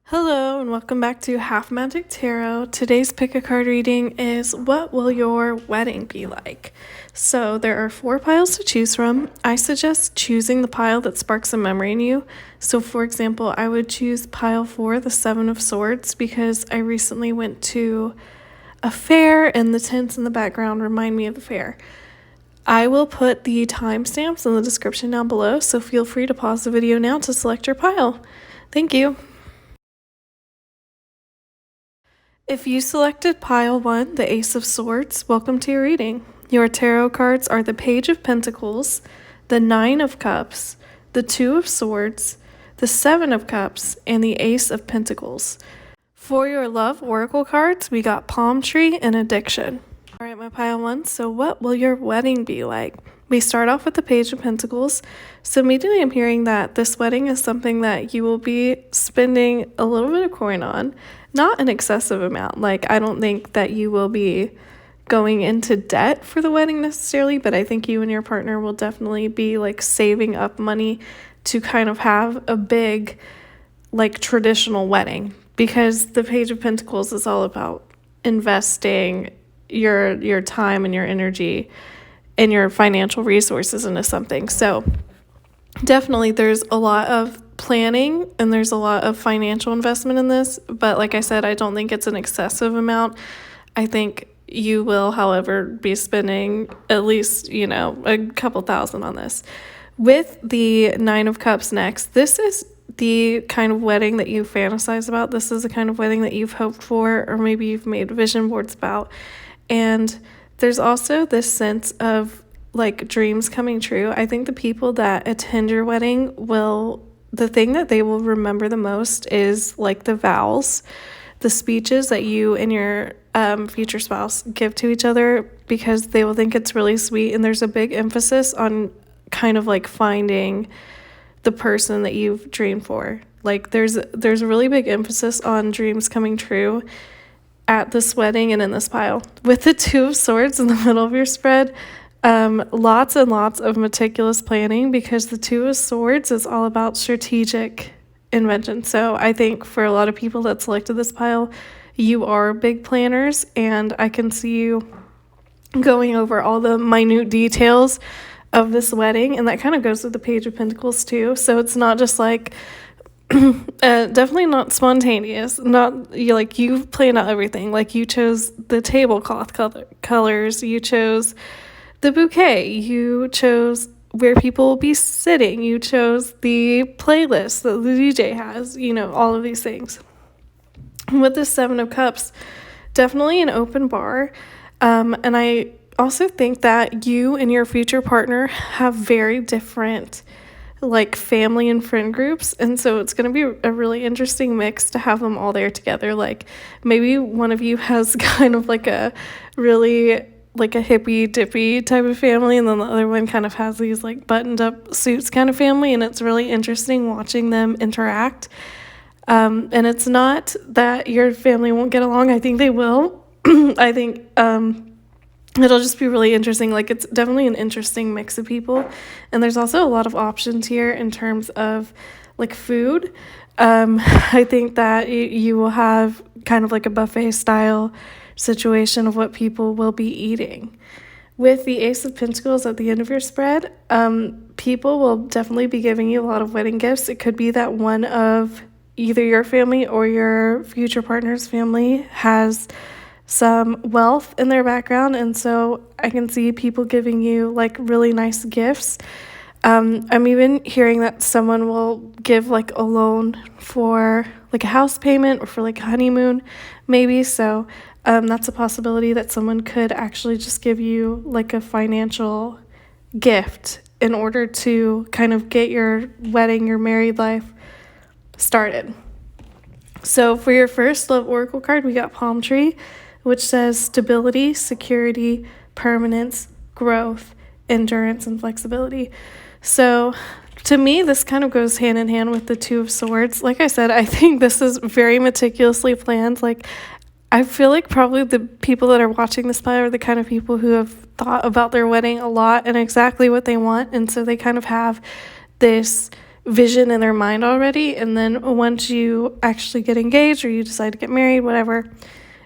Hello and welcome back to Half Magic Tarot. Today's pick a card reading is what will your wedding be like? So there are 4 piles to choose from. I suggest choosing the pile that sparks a memory in you. So for example, I would choose pile 4, the 7 of Swords, because I recently went to a fair and the tints in the background remind me of the fair. I will put the timestamps in the description down below, so feel free to pause the video now to select your pile. Thank you. If you selected pile 1, the Ace of Swords, welcome to your reading. Your tarot cards are the Page of Pentacles, the 9 of Cups, the 2 of Swords, the 7 of Cups, and the Ace of Pentacles. For your love oracle cards, we got Palm Tree and Addiction. All right, my pile 1, so what will your wedding be like? We start off with the Page of Pentacles. So immediately I'm hearing that this wedding is something that you will be spending a little bit of coin on. Not an excessive amount. Like, I don't think that you will be going into debt for the wedding necessarily, but I think you and your partner will definitely be like saving up money to kind of have a big, like, traditional wedding, because the Page of Pentacles is all about investing your time and your energy and your financial resources into something. So definitely there's a lot of planning and there's a lot of financial investment in this, but like I said, I don't think it's an excessive amount. I think you will, however, be spending at least, a couple thousand on this. With the 9 of Cups next, this is the kind of wedding that you fantasize about. This is the kind of wedding that you've hoped for, or maybe you've made vision boards about. And there's also this sense of like dreams coming true. I think the people that attend your wedding the thing that they will remember the most is like the vows, the speeches that you and your future spouse give to each other, because they will think it's really sweet. And there's a big emphasis on kind of like finding the person that you've dreamed for. Like there's a really big emphasis on dreams coming true at this wedding and in this pile. With the 2 of Swords in the middle of your spread, lots and lots of meticulous planning, because the 2 of Swords is all about strategic invention. So I think for a lot of people that selected this pile, you are big planners, and I can see you going over all the minute details of this wedding, and that kind of goes with the Page of Pentacles too. So it's not just like definitely not spontaneous. Not you've planned out everything. Like you chose the tablecloth colors, you chose the bouquet, you chose where people will be sitting, you chose the playlist that the DJ has, all of these things. With the 7 of Cups, definitely an open bar. And I also think that you and your future partner have very different like family and friend groups, and so it's going to be a really interesting mix to have them all there together. Like maybe one of you has kind of like a really like a hippy dippy type of family, and then the other one kind of has these like buttoned up suits kind of family, and it's really interesting watching them interact. And it's not that your family won't get along. I think they will. I think it'll just be really interesting. Like it's definitely an interesting mix of people, and there's also a lot of options here in terms of like food. I think that you will have kind of like a buffet style situation of what people will be eating. With the Ace of Pentacles at the end of your spread, people will definitely be giving you a lot of wedding gifts. It could be that one of either your family or your future partner's family has some wealth in their background, and so I can see people giving you like really nice gifts. I'm even hearing that someone will give like a loan for like a house payment or for like a honeymoon maybe. So that's a possibility that someone could actually just give you like a financial gift in order to kind of get your wedding, your married life started. So for your first love oracle card, we got Palm Tree, which says stability, security, permanence, growth, endurance, and flexibility. So to me, this kind of goes hand in hand with the 2 of Swords. Like I said, I think this is very meticulously planned. Like I feel like probably the people that are watching this pile are the kind of people who have thought about their wedding a lot and exactly what they want. And so they kind of have this vision in their mind already. And then once you actually get engaged or you decide to get married, whatever,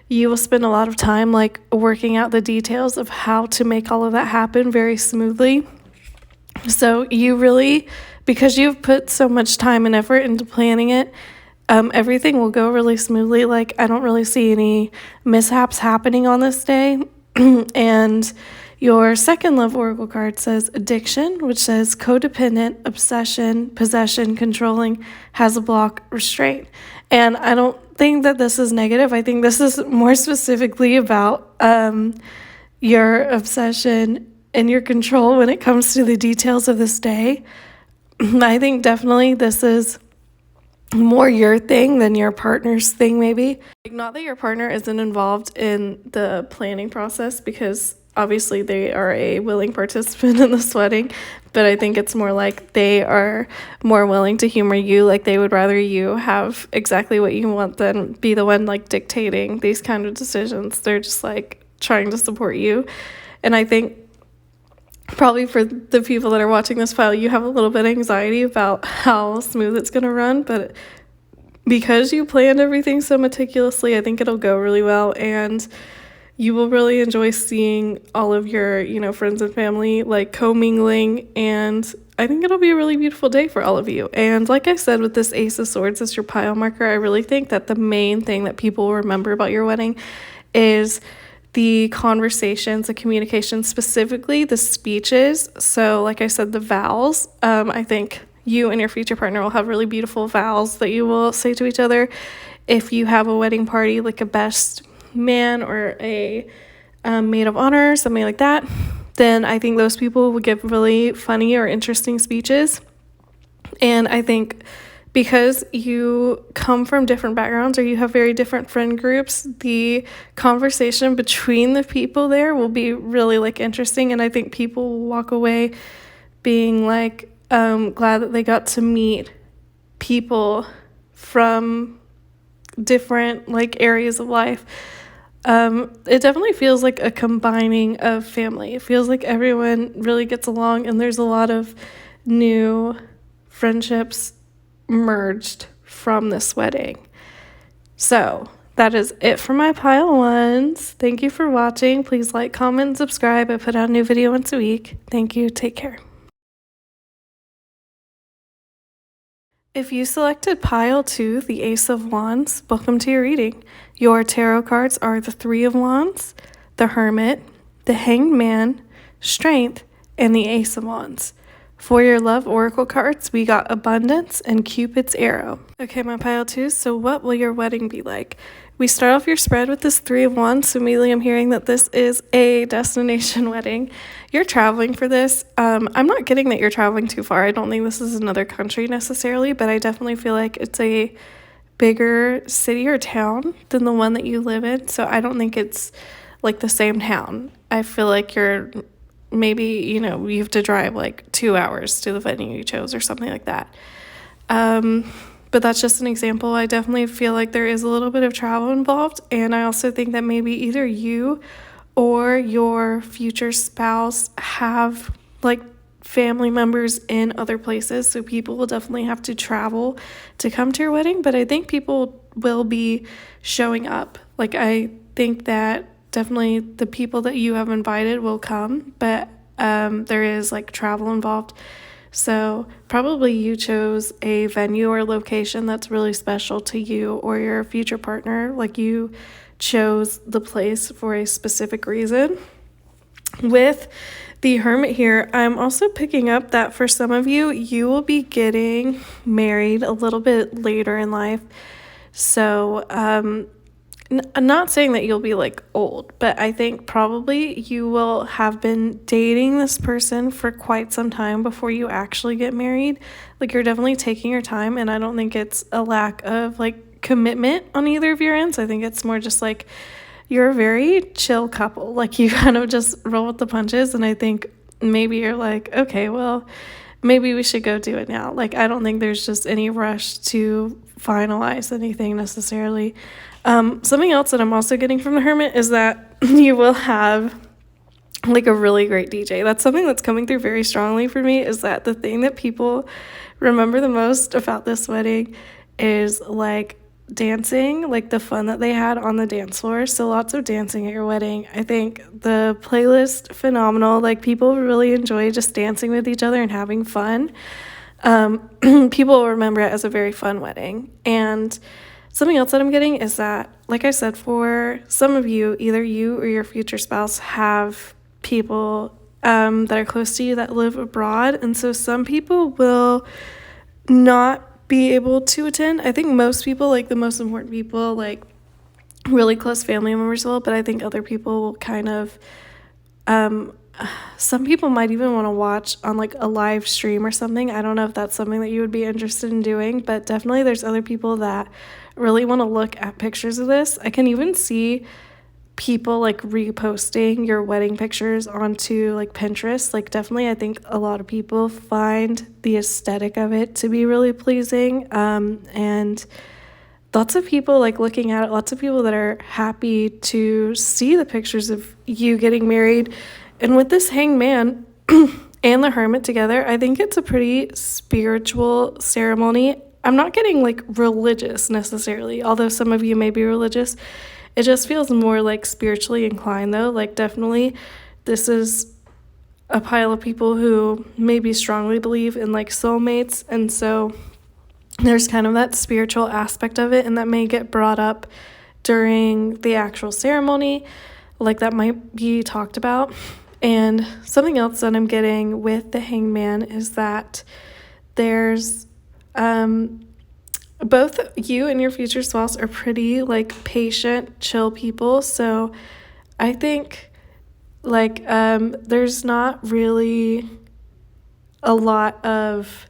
you will spend a lot of time like working out the details of how to make all of that happen very smoothly. So you really, because you've put so much time and effort into planning it, everything will go really smoothly. Like, I don't really see any mishaps happening on this day. And your second love oracle card says addiction, which says codependent, obsession, possession, controlling, has a block, restraint. And I don't think that this is negative. I think this is more specifically about your obsession and your control when it comes to the details of this day. I think definitely this is more your thing than your partner's thing, maybe. Like, not that your partner isn't involved in the planning process, because obviously they are a willing participant in this wedding, but I think it's more like they are more willing to humor you. Like, they would rather you have exactly what you want than be the one like dictating these kind of decisions. They're just like trying to support you. And I think probably for the people that are watching this file, you have a little bit of anxiety about how smooth it's going to run, but because you planned everything so meticulously, I think it'll go really well, and you will really enjoy seeing all of your, friends and family like commingling, and I think it'll be a really beautiful day for all of you. And like I said, with this Ace of Swords as your pile marker, I really think that the main thing that people will remember about your wedding is the conversations, the communication, specifically the speeches. So like I said, the vows, I think you and your future partner will have really beautiful vows that you will say to each other. If you have a wedding party, like a best man or a maid of honor, something like that, then I think those people will give really funny or interesting speeches. And I think because you come from different backgrounds or you have very different friend groups, the conversation between the people there will be really like interesting. And I think people will walk away being like glad that they got to meet people from different like areas of life. It definitely feels like a combining of family. It feels like everyone really gets along, and there's a lot of new friendships merged from this wedding. So that is it for my pile ones. Thank you for watching. Please like, comment, and subscribe. I put out a new video once a week. Thank you. Take care. If you selected pile 2, the Ace of Wands, welcome to your reading. Your tarot cards are the Three of Wands, the Hermit, the Hanged Man, Strength, and the Ace of Wands. For your love oracle cards, we got Abundance and Cupid's Arrow. Okay, my pile 2, so what will your wedding be like? We start off your spread with this Three of Wands, so immediately I'm hearing that this is a destination wedding. You're traveling for this. I'm not getting that you're traveling too far. I don't think this is another country necessarily, but I definitely feel like it's a bigger city or town than the one that you live in, so I don't think it's like the same town. I feel like you're maybe, you have to drive like 2 hours to the venue you chose or something like that. But that's just an example. I definitely feel like there is a little bit of travel involved, and I also think that maybe either you or your future spouse have like family members in other places, so people will definitely have to travel to come to your wedding, but I think people will be showing up. Like, I think that definitely the people that you have invited will come, but there is like travel involved. So probably you chose a venue or location that's really special to you or your future partner. Like, you chose the place for a specific reason. With the Hermit here, I'm also picking up that for some of you, you will be getting married a little bit later in life. So I'm not saying that you'll be like old, but I think probably you will have been dating this person for quite some time before you actually get married. Like, you're definitely taking your time, and I don't think it's a lack of like commitment on either of your ends. I think it's more just like you're a very chill couple. Like, you kind of just roll with the punches, and I think maybe you're like, okay, well, maybe we should go do it now. Like, I don't think there's just any rush to finalize anything necessarily. Something else that I'm also getting from the Hermit is that you will have like a really great DJ. That's something that's coming through very strongly for me, is that the thing that people remember the most about this wedding is like dancing, like the fun that they had on the dance floor. So lots of dancing at your wedding. I think the playlist phenomenal. Like people really enjoy just dancing with each other and having fun. People will remember it as a very fun wedding. And something else that I'm getting is that, like I said, for some of you, either you or your future spouse have people that are close to you that live abroad. And so some people will not be able to attend. I think most people, like the most important people, like really close family members will, but I think other people will kind of, some people might even want to watch on like a live stream or something. I don't know if that's something that you would be interested in doing, but definitely there's other people that really want to look at pictures of this. I can even see people like reposting your wedding pictures onto like Pinterest. Like definitely I think a lot of people find the aesthetic of it to be really pleasing, and lots of people like looking at it, lots of people that are happy to see the pictures of you getting married. And with this hangman and the hermit together, I think it's a pretty spiritual ceremony. I'm not getting like religious necessarily, although some of you may be religious. It just feels more like spiritually inclined though. Like definitely this is a pile of people who maybe strongly believe in like soulmates. And so there's kind of that spiritual aspect of it, and that may get brought up during the actual ceremony. Like that might be talked about. And something else that I'm getting with the hangman is that there's both you and your future spouse are pretty like patient, chill people. So I think like there's not really a lot of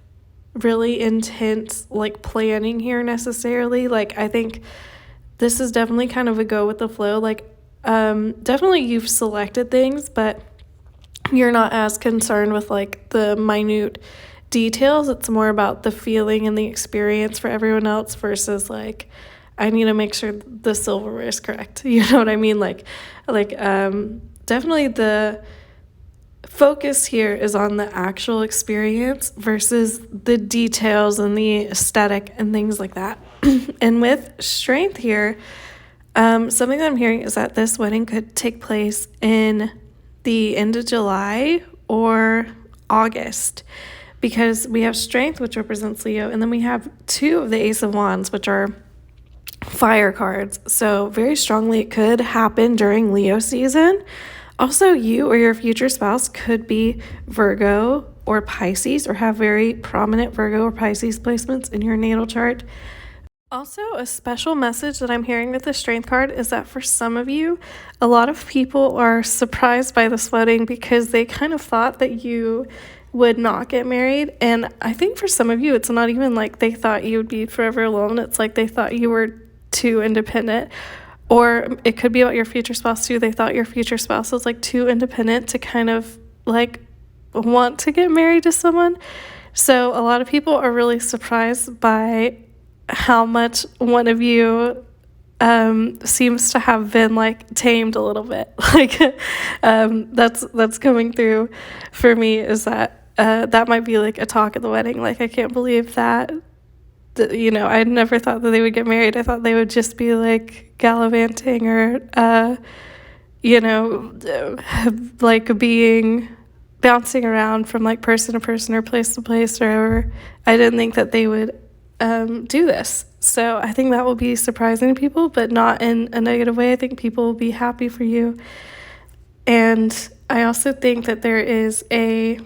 really intense like planning here necessarily. Like I think this is definitely kind of a go with the flow. Like definitely you've selected things, but you're not as concerned with like the minute details. It's more about the feeling and the experience for everyone else versus like I need to make sure the silverware is correct. You know what I mean? Like definitely the focus here is on the actual experience versus the details and the aesthetic and things like that. And with strength here, something that I'm hearing is that this wedding could take place in the end of July or August, because we have strength, which represents Leo, and then we have two of the Ace of Wands, which are fire cards. So very strongly it could happen during Leo season. Also, you or your future spouse could be Virgo or Pisces, or have very prominent Virgo or Pisces placements in your natal chart. Also, a special message that I'm hearing with the strength card is that for some of you, a lot of people are surprised by this wedding because they kind of thought that you would not get married. And I think for some of you, it's not even like they thought you would be forever alone. It's like they thought you were too independent. Or it could be about your future spouse too. They thought your future spouse was like too independent to kind of like want to get married to someone. So a lot of people are really surprised by how much one of you seems to have been like tamed a little bit. Like that's coming through for me, is that that might be like a talk at the wedding. Like I can't believe that you know, I never thought that they would get married. I thought they would just be like gallivanting or you know, like bouncing around from like person to person or place to place or wherever. I didn't think that they would do this. So I think that will be surprising to people, but not in a negative way. I think people will be happy for you. And I also think that there is a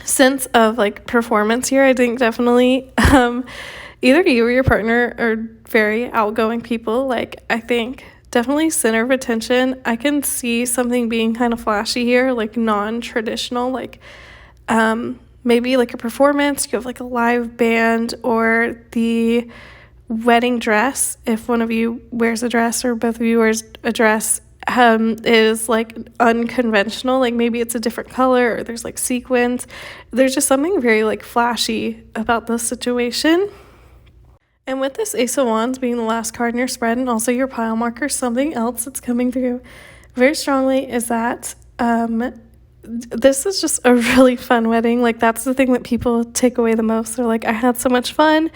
sense of like performance here. I think definitely either you or your partner are very outgoing people. Like I think definitely center of attention. I can see something being kind of flashy here, like non-traditional, like maybe like a performance, you have like a live band, or the wedding dress, if one of you wears a dress or both of you wears a dress, is like unconventional. Like maybe it's a different color or there's like sequins. There's just something very like flashy about this situation. And with this Ace of Wands being the last card in your spread and also your pile marker, something else that's coming through very strongly is that this is just a really fun wedding. Like, that's the thing that people take away the most. They're like, I had so much fun.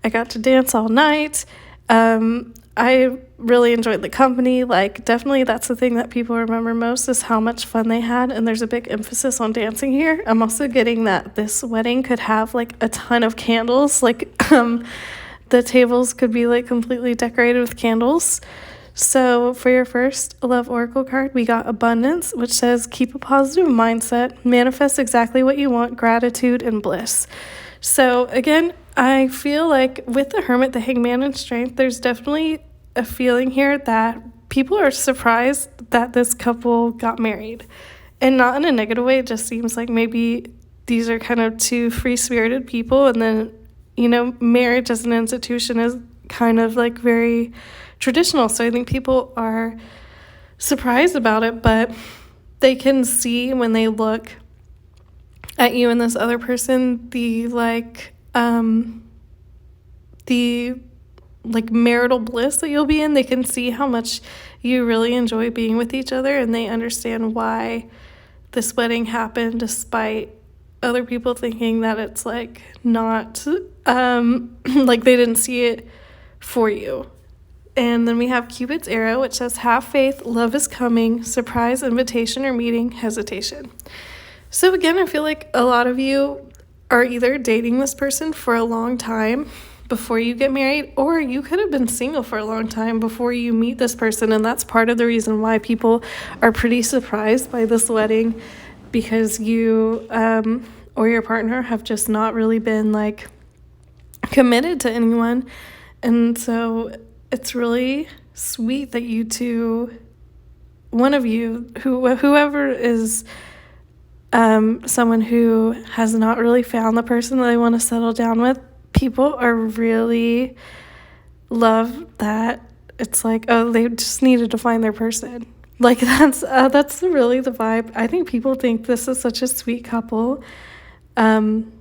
I got to dance all night. I really enjoyed the company. Like, definitely that's the thing that people remember most is how much fun they had. And there's a big emphasis on dancing here. I'm also getting that this wedding could have like a ton of candles. Like, the tables could be like completely decorated with candles. So for your first love oracle card, we got abundance, which says keep a positive mindset, manifest exactly what you want, gratitude and bliss. So again, I feel like with the hermit, the hangman, and strength, there's definitely a feeling here that people are surprised that this couple got married. And not in a negative way, it just seems like maybe these are kind of two free-spirited people, and then, marriage as an institution is kind of like very traditional. So I think people are surprised about it, but they can see when they look at you and this other person, the marital bliss that you'll be in. They can see how much you really enjoy being with each other, and they understand why this wedding happened despite other people thinking that it's like not like they didn't see it for you. And then we have Cupid's arrow, which says have faith, love is coming, surprise, invitation or meeting, hesitation. So again, I feel like a lot of you are either dating this person for a long time before you get married, or you could have been single for a long time before you meet this person. And that's part of the reason why people are pretty surprised by this wedding, because you or your partner have just not really been like committed to anyone. And so it's really sweet that you two, one of you, whoever is someone who has not really found the person that they want to settle down with, people are really love that. It's like, oh, they just needed to find their person. Like, that's really the vibe. I think people think this is such a sweet couple, and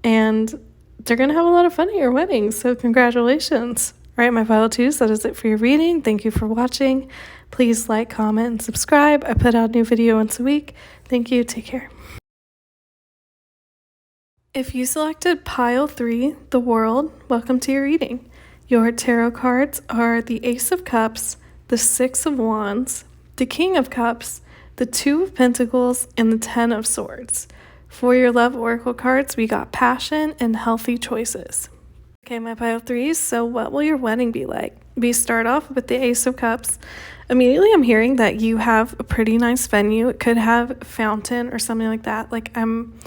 they're gonna have a lot of fun at your wedding. So congratulations. All right, my pile twos, that is it for your reading. Thank you for watching. Please like, comment, and subscribe. I put out a new video once a week. Thank you. Take care. If you selected pile 3, the world, welcome to your reading. Your tarot cards are the Ace of Cups, the Six of Wands, the King of Cups, the Two of Pentacles, and the Ten of Swords. For your love oracle cards, we got passion and healthy choices. Okay, my pile 3s, so what will your wedding be like? We start off with the Ace of Cups. Immediately I'm hearing that you have a pretty nice venue. It could have a fountain or something like that. Like I'm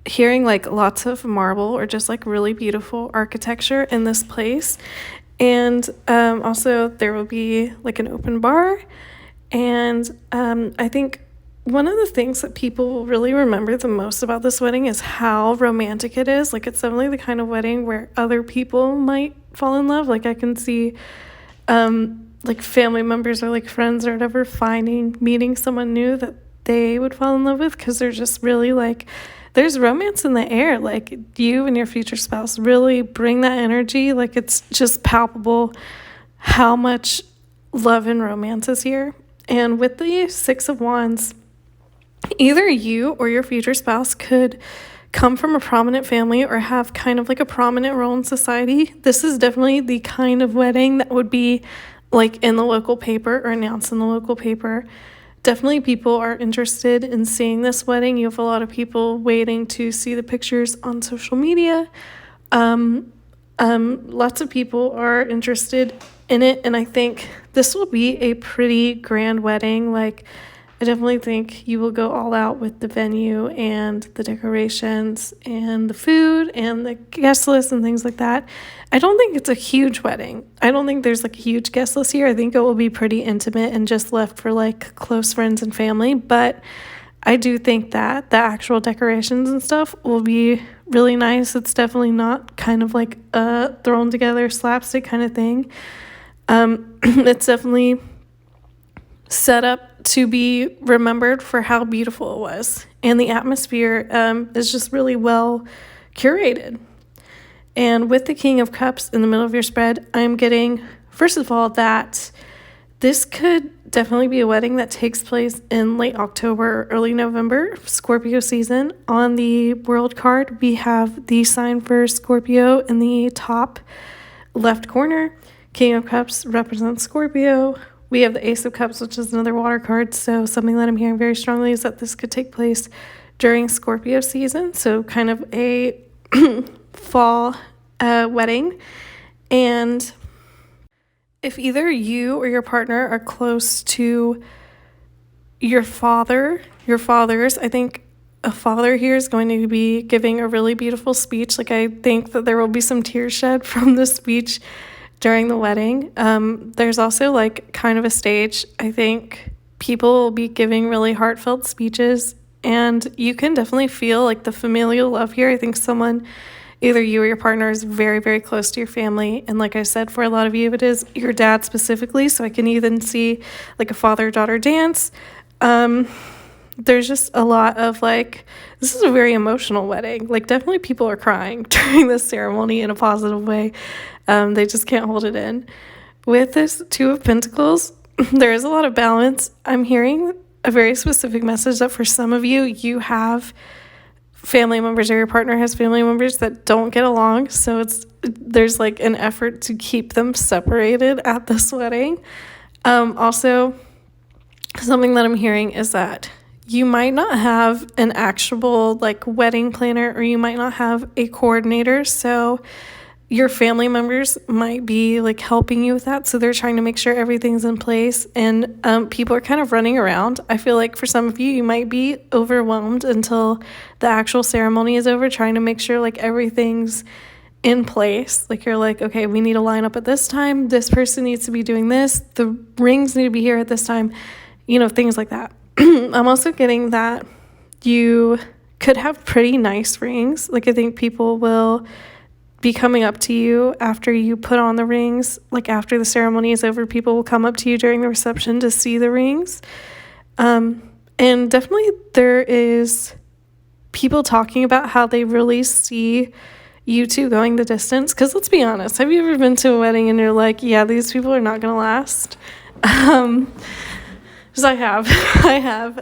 hearing like lots of marble or just like really beautiful architecture in this place. And also there will be like an open bar. And I think one of the things that people will really remember the most about this wedding is how romantic it is. Like, it's definitely the kind of wedding where other people might fall in love. Like, I can see like family members or like friends or whatever meeting someone new that they would fall in love with, because they're just really like, there's romance in the air. Like, you and your future spouse really bring that energy. Like, it's just palpable how much love and romance is here. And with the Six of Wands, either you or your future spouse could come from a prominent family or have kind of like a prominent role in society. This is definitely the kind of wedding that would be like in the local paper or announced in the local paper. Definitely people are interested in seeing this wedding. You have a lot of people waiting to see the pictures on social media. Lots of people are interested in it, and I think this will be a pretty grand wedding. Like, I definitely think you will go all out with the venue and the decorations and the food and the guest list and things like that. I don't think it's a huge wedding. I don't think there's like a huge guest list here. I think it will be pretty intimate and just left for like close friends and family. But I do think that the actual decorations and stuff will be really nice. It's definitely not kind of like a thrown together slapstick kind of thing. It's definitely set up to be remembered for how beautiful it was. And the atmosphere is just really well curated. And with the King of Cups in the middle of your spread, I'm getting, first of all, that This could definitely be a wedding that takes place in late October or early November, Scorpio season. On the world card, we have the sign for Scorpio in the top left corner. King of Cups represents Scorpio. We have the Ace of Cups, which is another water card. So something that I'm hearing very strongly is that this could take place during Scorpio season. So kind of a fall wedding. And if either you or your partner are close to your fathers, I think a father here is going to be giving a really beautiful speech. Like, I think that there will be some tears shed from the speech during the wedding. There's also like kind of a stage. I think people will be giving really heartfelt speeches, and you can definitely feel like the familial love here. I think someone, either you or your partner, is very, very close to your family. And like I said, for a lot of you, it is your dad specifically. So I can even see like a father-daughter dance. There's just a lot of like, this is a very emotional wedding. Like, definitely people are crying during this ceremony in a positive way. They just can't hold it in. With this Two of Pentacles, there is a lot of balance. I'm hearing a very specific message that for some of you, you have family members, or your partner has family members that don't get along. So there's like an effort to keep them separated at this wedding. Also, something that I'm hearing is that you might not have an actual like wedding planner, or you might not have a coordinator. So your family members might be like helping you with that. So they're trying to make sure everything's in place, and people are kind of running around. I feel like for some of you, you might be overwhelmed until the actual ceremony is over, trying to make sure like everything's in place. Like, you're like, okay, we need to line up at this time. This person needs to be doing this. The rings need to be here at this time. Things like that. I'm also getting that you could have pretty nice rings. Like, I think people will be coming up to you after you put on the rings. Like, after the ceremony is over, people will come up to you during the reception to see the rings. And definitely there is people talking about how they really see you two going the distance. Because let's be honest, have you ever been to a wedding and you're like, yeah, these people are not going to last? Because I have.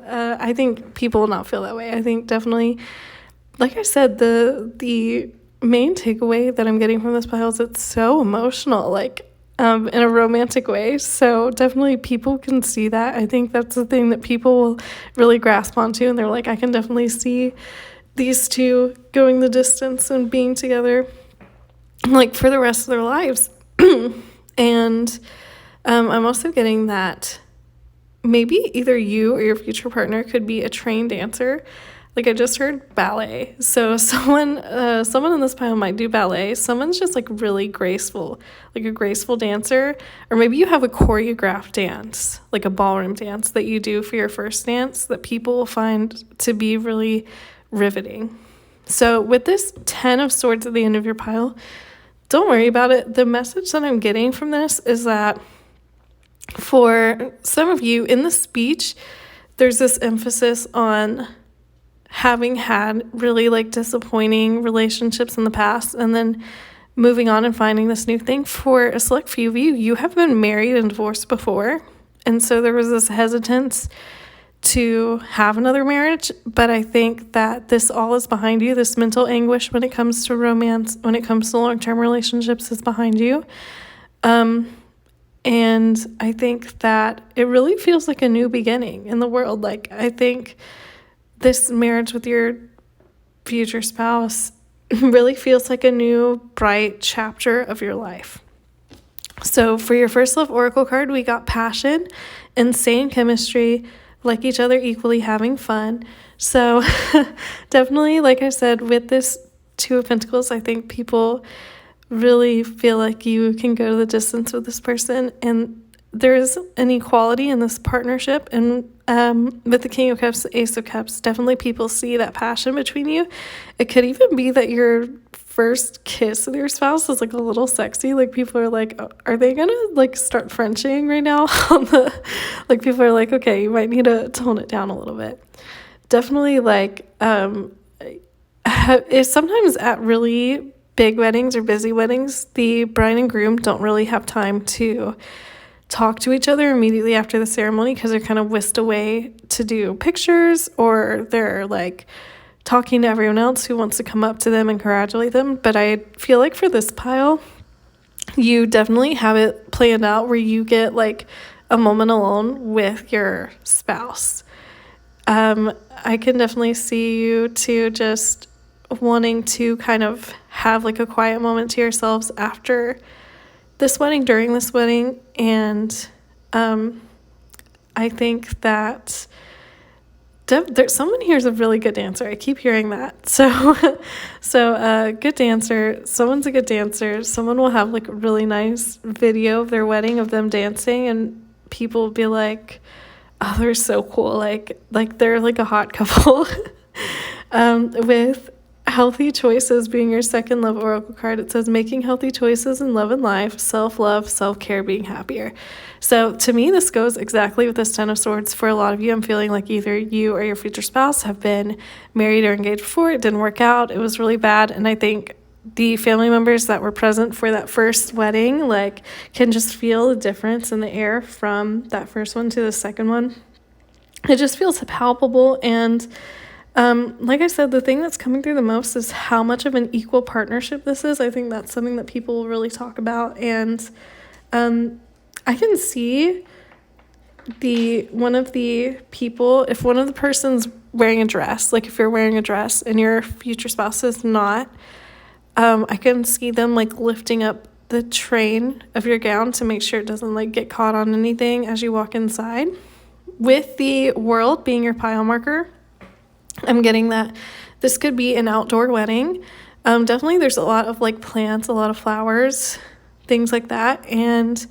I think people will not feel that way. I think definitely, like I said, the main takeaway that I'm getting from this pile is it's so emotional, like in a romantic way. So definitely people can see that. I think that's the thing that people will really grasp onto, and they're like, I can definitely see these two going the distance and being together like for the rest of their lives. And I'm also getting that maybe either you or your future partner could be a trained dancer. Like, I just heard ballet. So someone in this pile might do ballet. Someone's just like really graceful, like a graceful dancer. Or maybe you have a choreographed dance, like a ballroom dance that you do for your first dance that people will find to be really riveting. So with this 10 of Swords at the end of your pile, don't worry about it. The message that I'm getting from this is that for some of you in the speech, there's this emphasis on having had really like disappointing relationships in the past and then moving on and finding this new thing. For a select few of you, you have been married and divorced before. And so there was this hesitance to have another marriage. But I think that this all is behind you. This mental anguish when it comes to romance, when it comes to long-term relationships, is behind you. And I think that it really feels like a new beginning in the world. Like, I think this marriage with your future spouse really feels like a new, bright chapter of your life. So for your first love oracle card, we got passion, insane chemistry, like each other equally, having fun. So definitely, like I said, with this Two of Pentacles, I think people really feel like you can go to the distance with this person, and there's an equality in this partnership. And with the King of Cups, the Ace of Cups, definitely people see that passion between you. It could even be that your first kiss with your spouse is like a little sexy. Like, people are like, oh, are they gonna like start Frenching right now? Like, people are like, okay, you might need to tone it down a little bit. Definitely, like, it's sometimes at really big weddings or busy weddings, the bride and groom don't really have time to talk to each other immediately after the ceremony because they're kind of whisked away to do pictures, or they're like talking to everyone else who wants to come up to them and congratulate them. But I feel like for this pile, you definitely have it planned out where you get like a moment alone with your spouse. I can definitely see you two just wanting to kind of have like a quiet moment to yourselves after this wedding, during this wedding. And I think that there's someone here is a really good dancer. I keep hearing that. So good dancer. Someone's a good dancer. Someone will have like a really nice video of their wedding of them dancing, and people will be like, oh, they're so cool. Like they're like a hot couple. With healthy choices being your second love oracle card, it says making healthy choices in love and life, self-love, self-care, being happier. So to me, this goes exactly with this Ten of Swords. For a lot of you, I'm feeling like either you or your future spouse have been married or engaged before. It didn't work out. It was really bad. And I think the family members that were present for that first wedding like can just feel the difference in the air from that first one to the second one. It just feels palpable. And like I said, the thing that's coming through the most is how much of an equal partnership this is. I think that's something that people will really talk about. And I can see one of the people, if one of the person's wearing a dress, like if you're wearing a dress and your future spouse is not, I can see them like lifting up the train of your gown to make sure it doesn't like get caught on anything as you walk inside. With the world being your pile marker, I'm getting that this could be an outdoor wedding. Definitely there's a lot of like plants, a lot of flowers, things like that. And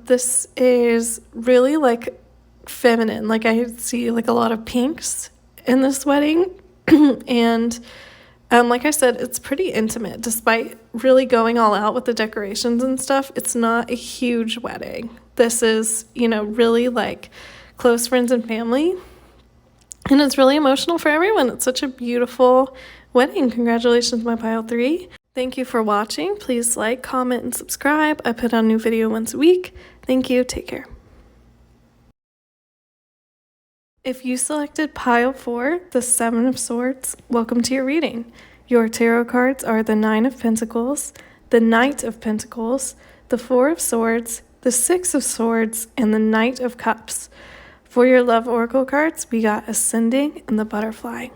this is really like feminine. Like I see like a lot of pinks in this wedding. And like I said, it's pretty intimate. Despite really going all out with the decorations and stuff, it's not a huge wedding. This is, really like close friends and family. And it's really emotional for everyone. It's such a beautiful wedding. Congratulations, my pile 3. Thank you for watching. Please like, comment, and subscribe. I put out a new video once a week. Thank you. Take care. If you selected pile 4, the 7 of Swords, welcome to your reading. Your tarot cards are the 9 of Pentacles, the Knight of Pentacles, the 4 of Swords, the 6 of Swords, and the Knight of Cups. For your love oracle cards, we got Ascending and the Butterfly.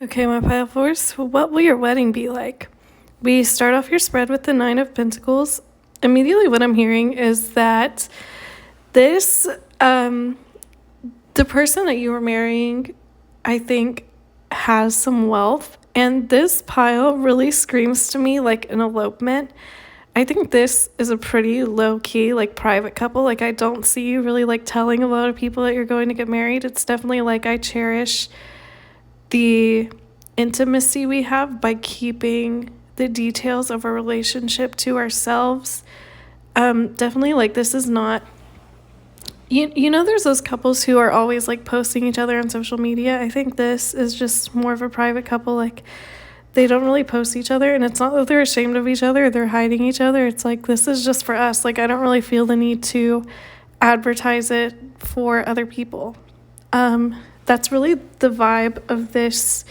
Okay, my pile 4s, what will your wedding be like? We start off your spread with the 9 of Pentacles. Immediately what I'm hearing is that this, the person that you are marrying, I think, has some wealth. And this pile really screams to me like an elopement. I think this is a pretty low-key, like, private couple. Like, I don't see you really, like, telling a lot of people that you're going to get married. It's definitely, like, I cherish the intimacy we have by keeping the details of our relationship to ourselves. Definitely, like, this is not... there's those couples who are always, like, posting each other on social media. I think this is just more of a private couple, like... They don't really post each other, and it's not that they're ashamed of each other, they're hiding each other. It's like, this is just for us. Like, I don't really feel the need to advertise it for other people. That's really the vibe of this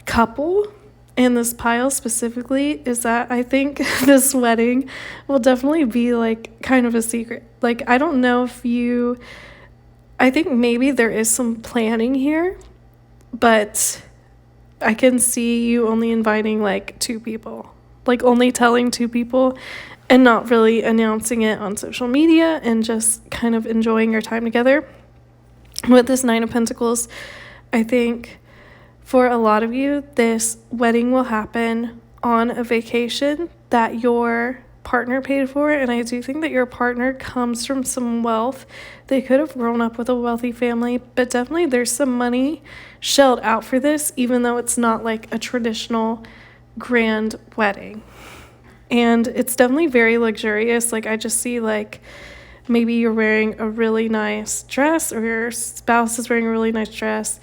couple and this pile specifically, is that I think this wedding will definitely be, like, kind of a secret. Like, I don't know if I think maybe there is some planning here, but... I can see you only inviting like 2 people, like only telling 2 people and not really announcing it on social media and just kind of enjoying your time together. With this 9 of Pentacles, I think for a lot of you, this wedding will happen on a vacation that your partner paid for, and I do think that your partner comes from some wealth. They could have grown up with a wealthy family, but definitely there's some money shelled out for this, even though it's not like a traditional grand wedding. And it's definitely very luxurious. Like, I just see like maybe you're wearing a really nice dress, or your spouse is wearing a really nice dress.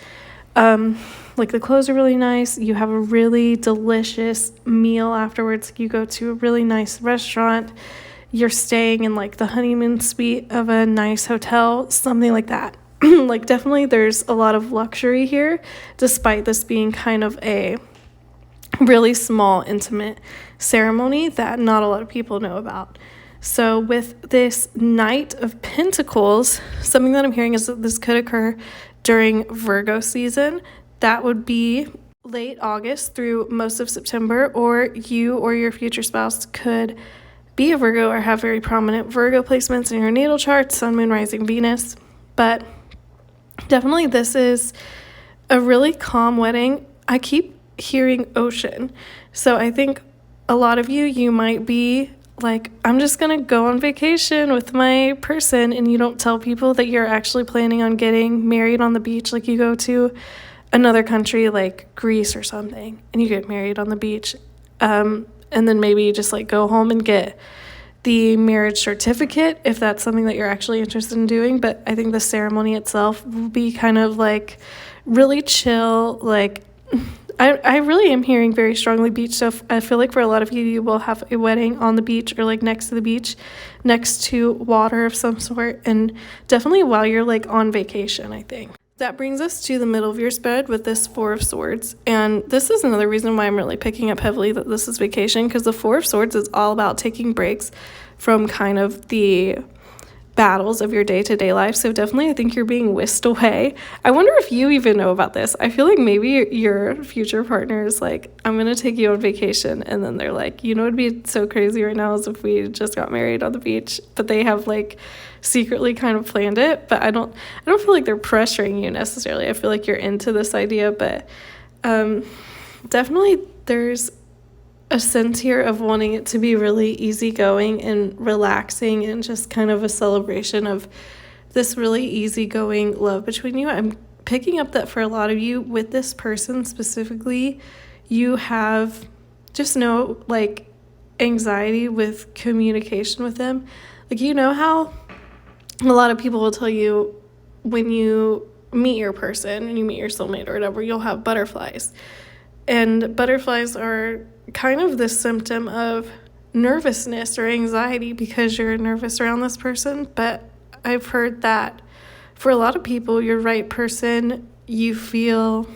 Like, the clothes are really nice. You have a really delicious meal afterwards. You go to a really nice restaurant. you're staying in like the honeymoon suite of a nice hotel, something like that. Like definitely there's a lot of luxury here, despite this being kind of a really small, intimate ceremony that not a lot of people know about. So with this Knight of Pentacles, something that I'm hearing is that this could occur during Virgo season. That would be late August through most of September, or you or your future spouse could be a Virgo or have very prominent Virgo placements in your natal chart, Sun, Moon, Rising, Venus. But definitely this is a really calm wedding. I keep hearing ocean. So I think a lot of you might be like, I'm just going to go on vacation with my person, and you don't tell people that you're actually planning on getting married on the beach. Like you go to another country like Greece or something and you get married on the beach. And then maybe you just like go home and get the marriage certificate if that's something that you're actually interested in doing. But I think the ceremony itself will be kind of like really chill. Like I really am hearing very strongly beach stuff. I feel like for a lot of you will have a wedding on the beach or like next to the beach, next to water of some sort, and definitely while you're like on vacation, I think. That brings us to the middle of your spread with this Four of Swords. And this is another reason why I'm really picking up heavily that this is vacation, because the Four of Swords is all about taking breaks from kind of the battles of your day-to-day life. So definitely I think you're being whisked away. I wonder if you even know about this. I feel like maybe your future partner is like, I'm going to take you on vacation. And then they're like, you know, it'd be so crazy right now is if we just got married on the beach. But they have like secretly kind of planned it. But I don't feel like they're pressuring you necessarily. I feel like you're into this idea. But definitely there's a sense here of wanting it to be really easygoing and relaxing and just kind of a celebration of this really easygoing love between you. I'm picking up that for a lot of you with this person specifically, you have just no like anxiety with communication with them. Like, you know how a lot of people will tell you when you meet your person and you meet your soulmate or whatever, you'll have butterflies. And butterflies are kind of the symptom of nervousness or anxiety because you're nervous around this person. But I've heard that for a lot of people, your right person, you feel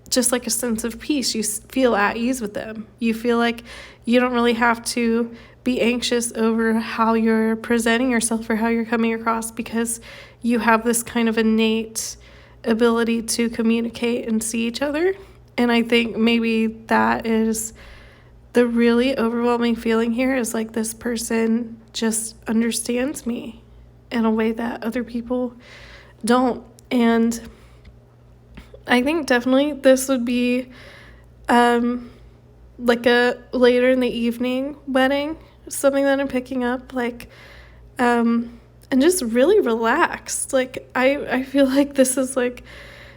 just like a sense of peace. You feel at ease with them. You feel like you don't really have to be anxious over how you're presenting yourself or how you're coming across, because you have this kind of innate ability to communicate and see each other. And I think maybe that is the really overwhelming feeling here, is like this person just understands me in a way that other people don't. And I think definitely this would be like a later in the evening wedding, something that I'm picking up, like and just really relaxed. Like I feel like this is like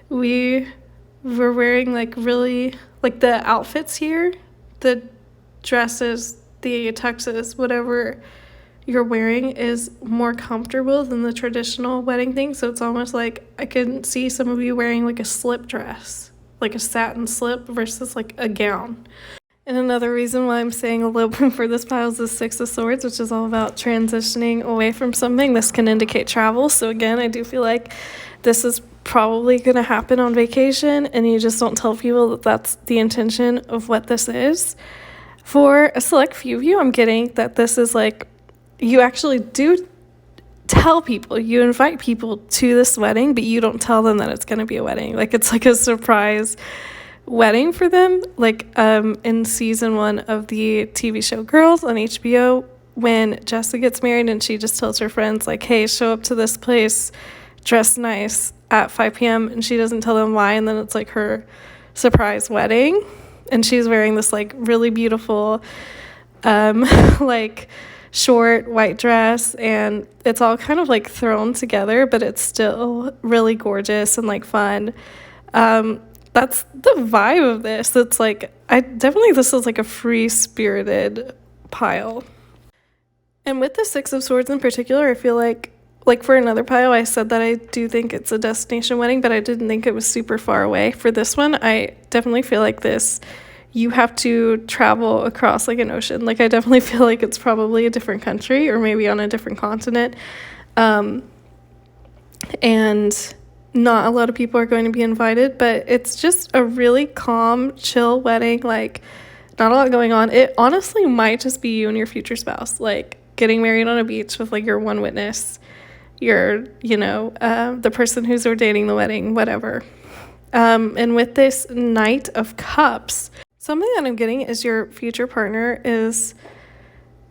we're wearing like really like the outfits here, the dresses, the tuxes, whatever you're wearing is more comfortable than the traditional wedding thing. So it's almost like I can see some of you wearing like a slip dress, like a satin slip versus like a gown. And another reason why I'm saying elopement for this pile is the Six of Swords, which is all about transitioning away from something. This can indicate travel. So again, I do feel like this is probably going to happen on vacation, and you just don't tell people that that's the intention of what this is. For a select few of you, I'm getting that this is like, you actually do tell people, you invite people to this wedding, but you don't tell them that it's going to be a wedding. Like it's like a surprise wedding for them. Like in season 1 of the TV show Girls on HBO, when Jessica gets married and she just tells her friends like, hey, show up to this place dressed nice at 5 p.m. and she doesn't tell them why, and then it's like her surprise wedding, and she's wearing this like really beautiful like short white dress, and it's all kind of like thrown together, but it's still really gorgeous and like fun. That's the vibe of this. It's like, this is like a free-spirited pile. And with the Six of Swords in particular, I feel like for another pile, I said that I do think it's a destination wedding, but I didn't think it was super far away. For this one, I definitely feel like this you have to travel across like an ocean. Like I definitely feel like it's probably a different country or maybe on a different continent. And not a lot of people are going to be invited, but it's just a really calm, chill wedding. Like not a lot going on. It honestly might just be you and your future spouse, like getting married on a beach with like your one witness, your, the person who's ordaining the wedding, whatever. And with this Knight of Cups, something that I'm getting is your future partner is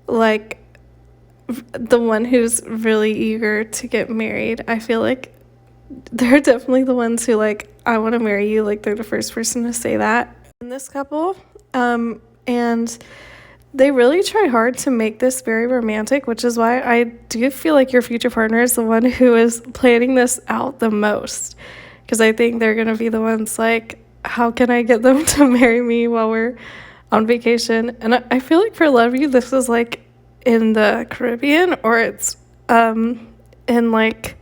like the one who's really eager to get married. I feel like they're definitely the ones who like, I want to marry you. Like they're the first person to say that in this couple. And they really try hard to make this very romantic, which is why I do feel like your future partner is the one who is planning this out the most. Because I think they're going to be the ones like, how can I get them to marry me while we're on vacation? And I feel like for a lot of you, this is like in the Caribbean or it's in like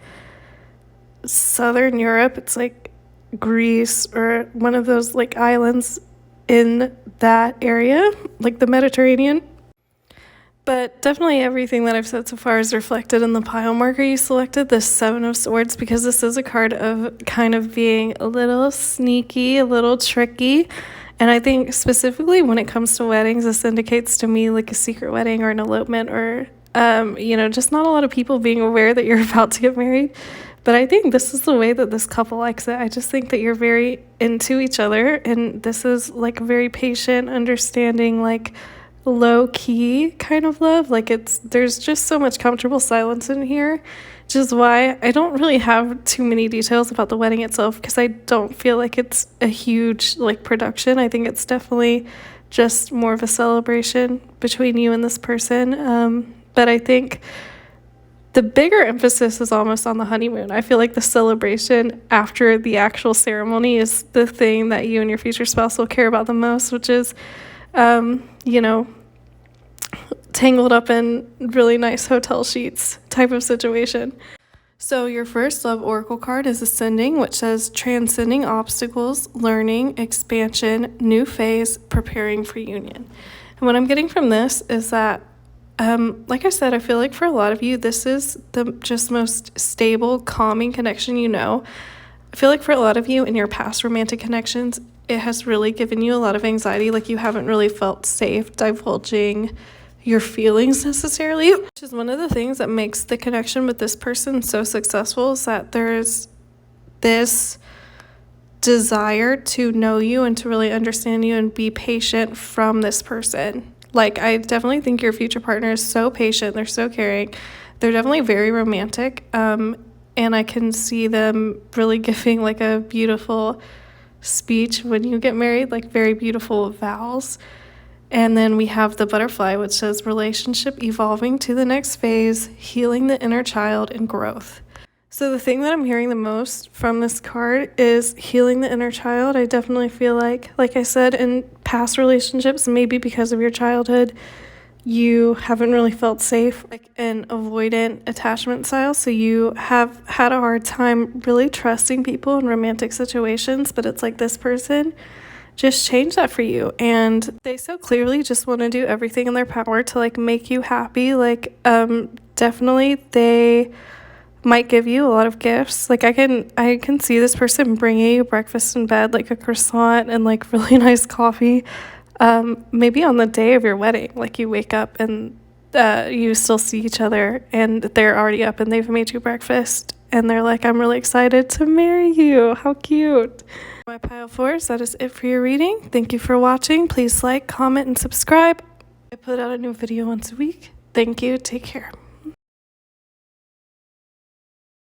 Southern Europe. It's like Greece or one of those like islands in that area, like the Mediterranean. But definitely everything that I've said so far is reflected in the pile marker you selected, the Seven of Swords, because this is a card of kind of being a little sneaky, a little tricky. And I think specifically when it comes to weddings, this indicates to me like a secret wedding or an elopement or, just not a lot of people being aware that you're about to get married. But I think this is the way that this couple likes it. I just think that you're very into each other. And this is like very patient, understanding, like low key kind of love. Like there's just so much comfortable silence in here, which is why I don't really have too many details about the wedding itself, because I don't feel like it's a huge like production. I think it's definitely just more of a celebration between you and this person. But I think the bigger emphasis is almost on the honeymoon. I feel like the celebration after the actual ceremony is the thing that you and your future spouse will care about the most, which is tangled up in really nice hotel sheets type of situation. So your first love oracle card is Ascending, which says transcending obstacles, learning, expansion, new phase, preparing for union. And what I'm getting from this is that, like I said, I feel like for a lot of you, this is the just most stable, calming connection you know. I feel like for a lot of you in your past romantic connections, it has really given you a lot of anxiety. Like you haven't really felt safe divulging your feelings necessarily, which is one of the things that makes the connection with this person so successful, is that there's this desire to know you and to really understand you and be patient from this person. Like I definitely think your future partner is so patient. They're so caring. They're definitely very romantic. And I can see them really giving like a beautiful speech when you get married, like very beautiful vows. And then we have the butterfly, which says relationship evolving to the next phase, healing the inner child, and growth. So the thing that I'm hearing the most from this card is healing the inner child. I definitely feel like I said, in past relationships, maybe because of your childhood, you haven't really felt safe, like an avoidant attachment style. So you have had a hard time really trusting people in romantic situations, but it's like this person just change that for you, and they so clearly just want to do everything in their power to like make you happy. Like definitely they might give you a lot of gifts. Like I can see this person bringing you breakfast in bed, like a croissant and like really nice coffee, maybe on the day of your wedding. Like you wake up and you still see each other and they're already up and they've made you breakfast and they're like, I'm really excited to marry you. How cute. My pile fours, that is it for your reading. Thank you for watching. Please like, comment, and subscribe. I put out a new video once a week. Thank you. Take care.